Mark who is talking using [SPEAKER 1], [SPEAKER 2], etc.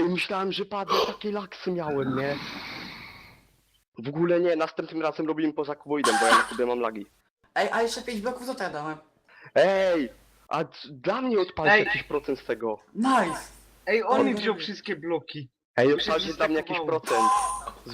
[SPEAKER 1] Ej, myślałem, że padnę, takie laksy miałem, nie? W ogóle nie, następnym razem robimy poza kuboidem, bo ja na sobie mam lagi.
[SPEAKER 2] Ej, a jeszcze 5 bloków do tego dałem.
[SPEAKER 1] Ej! Dla mnie odpalcie
[SPEAKER 3] Ej.
[SPEAKER 1] jakiś procent z tego.
[SPEAKER 3] Ej,
[SPEAKER 2] Nice!
[SPEAKER 3] on mi
[SPEAKER 2] Oj,
[SPEAKER 3] wziął
[SPEAKER 2] oj.
[SPEAKER 3] wszystkie bloki.
[SPEAKER 1] Ej,
[SPEAKER 3] Mi się
[SPEAKER 1] odpalcie dla mnie jakiś
[SPEAKER 3] zestakowało.
[SPEAKER 1] procent.